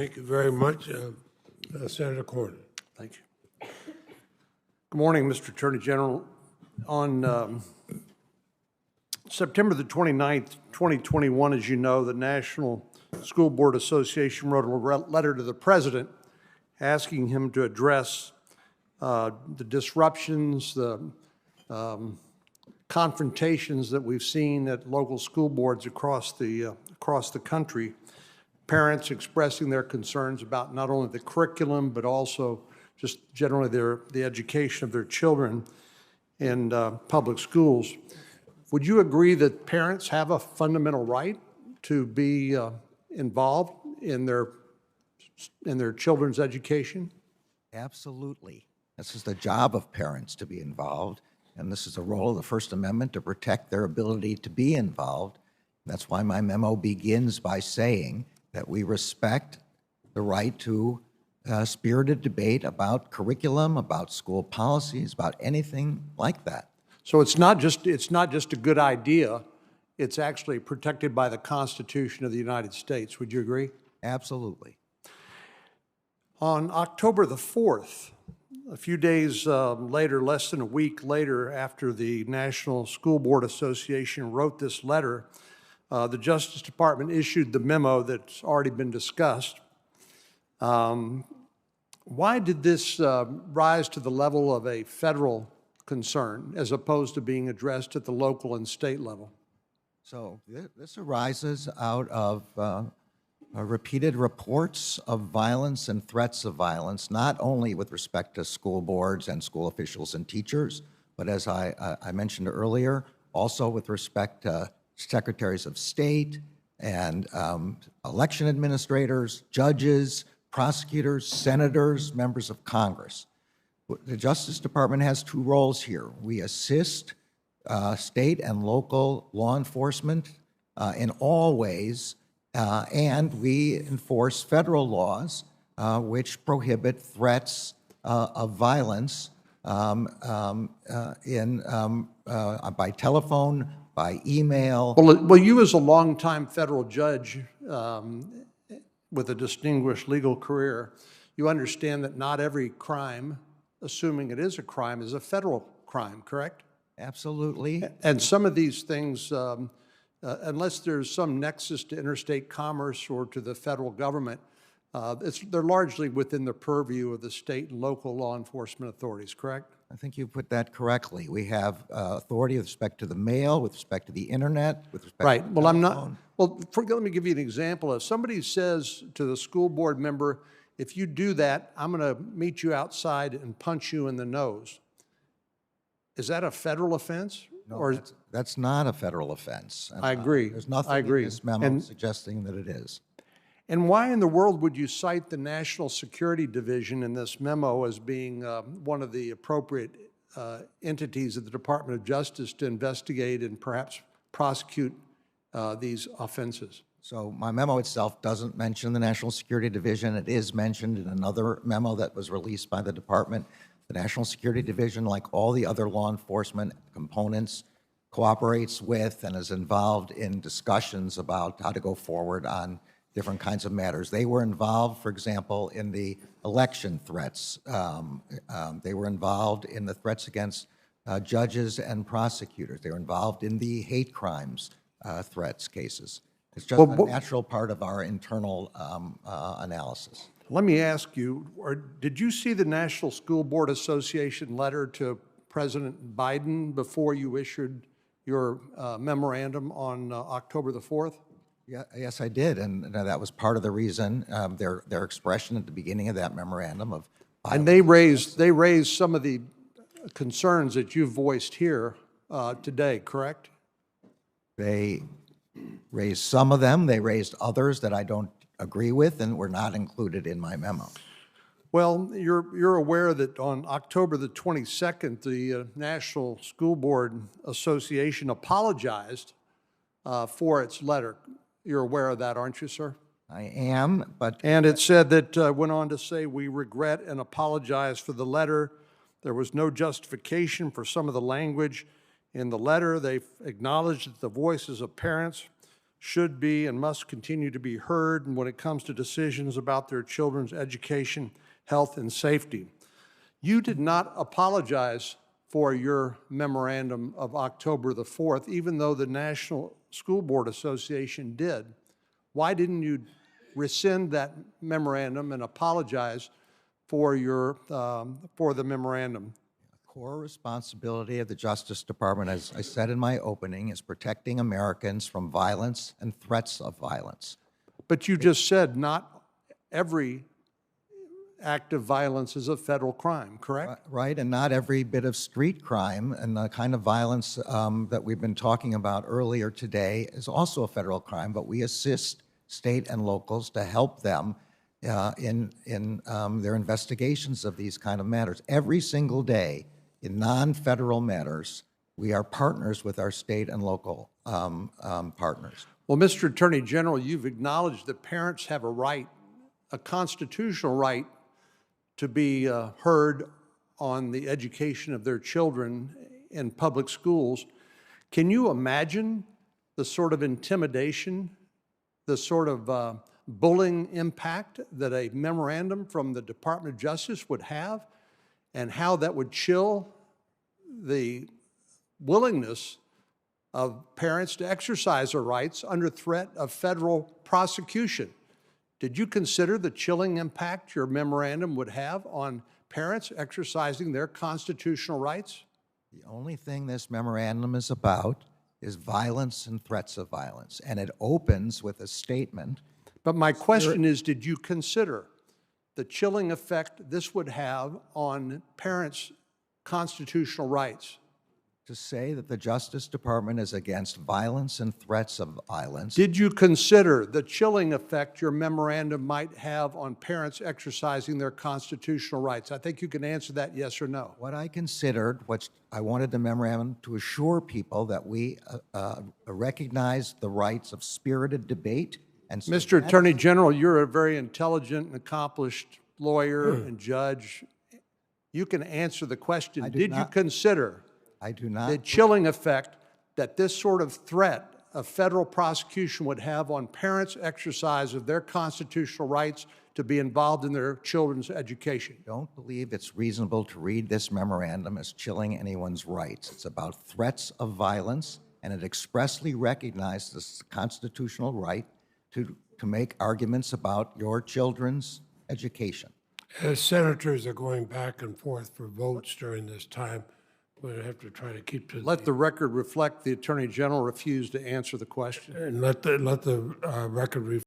Thank you very much, Senator Cornyn. Thank you. Good morning, Mr. Attorney General. On September the 29th, 2021, as you know, the National School Board Association wrote a letter to the President asking him to address the disruptions, the confrontations that we've seen at local school boards across the country. Parents expressing their concerns about not only the curriculum, but also just generally the education of their children in public schools. Would you agree that parents have a fundamental right to be involved in their children's education? Absolutely. This is the job of parents to be involved, and this is the role of the First Amendment to protect their ability to be involved. That's why my memo begins by saying that we respect the right to spirited debate about curriculum, about school policies, about anything like that. So it's not just a good idea, it's actually protected by the Constitution of the United States. Would you agree? Absolutely. On October the 4th, a few days later, less than a week later, after the National School Board Association wrote this letter, the Justice Department issued the memo that's already been discussed. Why did this rise to the level of a federal concern as opposed to being addressed at the local and state level? So this arises out of repeated reports of violence and threats of violence, not only with respect to school boards and school officials and teachers, but as I mentioned earlier, also with respect to secretaries of state and election administrators, judges, prosecutors, senators, members of Congress. The Justice Department has two roles here. We assist state and local law enforcement in all ways, and we enforce federal laws which prohibit threats of violence by telephone, by email. Well, you as a longtime federal judge with a distinguished legal career, you understand that not every crime, assuming it is a crime, is a federal crime, correct? Absolutely. And some of these things, unless there's some nexus to interstate commerce or to the federal government, they're largely within the purview of the state and local law enforcement authorities, correct? I think you put that correctly. We have authority with respect to the mail, with respect to the internet, with respect right. to the Well, telephone. I'm not. Well, let me give you an example. If somebody says to the school board member, if you do that, I'm going to meet you outside and punch you in the nose. Is that a federal offense? No, or that's not a federal offense. I agree. There's nothing I agree. in this memo suggesting that it is. And why in the world would you cite the National Security Division in this memo as being one of the appropriate entities of the Department of Justice to investigate and perhaps prosecute these offenses? So my memo itself doesn't mention the National Security Division. It is mentioned in another memo that was released by the department. The National Security Division, like all the other law enforcement components, cooperates with and is involved in discussions about how to go forward on different kinds of matters. They were involved, for example, in the election threats. They were involved in the threats against judges and prosecutors. They were involved in the hate crimes threats cases. It's just a natural part of our internal analysis. Let me ask you, did you see the National School Board Association letter to President Biden before you issued your memorandum on October the 4th? Yeah, yes, I did, and that was part of the reason their expression at the beginning of that memorandum of. And they raised some of the concerns that you voiced here today, correct? They raised some of them. They raised others that I don't agree with and were not included in my memo. Well, you're aware that on October the 22nd, the National School Board Association apologized for its letter. You're aware of that, aren't you, sir? I am, but... And it said that, went on to say, we regret and apologize for the letter. There was no justification for some of the language in the letter. They acknowledged that the voices of parents should be and must continue to be heard when it comes to decisions about their children's education, health, and safety. You did not apologize for your memorandum of October the 4th, even though the National School Board Association did. Why didn't you rescind that memorandum and apologize for the memorandum? Core responsibility of the Justice Department, as I said in my opening, is protecting Americans from violence and threats of violence. But you just said not every act of violence is a federal crime, correct? Right, and not every bit of street crime and the kind of violence that we've been talking about earlier today is also a federal crime, but we assist state and locals to help them in their investigations of these kind of matters. Every single day in non-federal matters, we are partners with our state and local partners. Well, Mr. Attorney General, you've acknowledged that parents have a right, a constitutional right, to be heard on the education of their children in public schools. Can you imagine the sort of intimidation, the sort of bullying impact that a memorandum from the Department of Justice would have, and how that would chill the willingness of parents to exercise their rights under threat of federal prosecution? Did you consider the chilling impact your memorandum would have on parents exercising their constitutional rights? The only thing this memorandum is about is violence and threats of violence, and it opens with a statement. But my question is, did you consider the chilling effect this would have on parents' constitutional rights? To say that the Justice Department is against violence and threats of violence. Did you consider the chilling effect your memorandum might have on parents exercising their constitutional rights? I think you can answer that yes or no. What I considered, what I wanted the memorandum to assure people that we recognize the rights of spirited debate. And so Mr. Attorney General, you're a very intelligent and accomplished lawyer and judge. You can answer the question. Did you consider I do not. the chilling effect that this sort of threat of federal prosecution would have on parents' exercise of their constitutional rights to be involved in their children's education? Don't believe it's reasonable to read this memorandum as chilling anyone's rights. It's about threats of violence, and it expressly recognizes the constitutional right to make arguments about your children's education. As senators are going back and forth for votes during this time, we'll have to try to keep to Let the record reflect the Attorney General refused to answer the question. and let the record reflect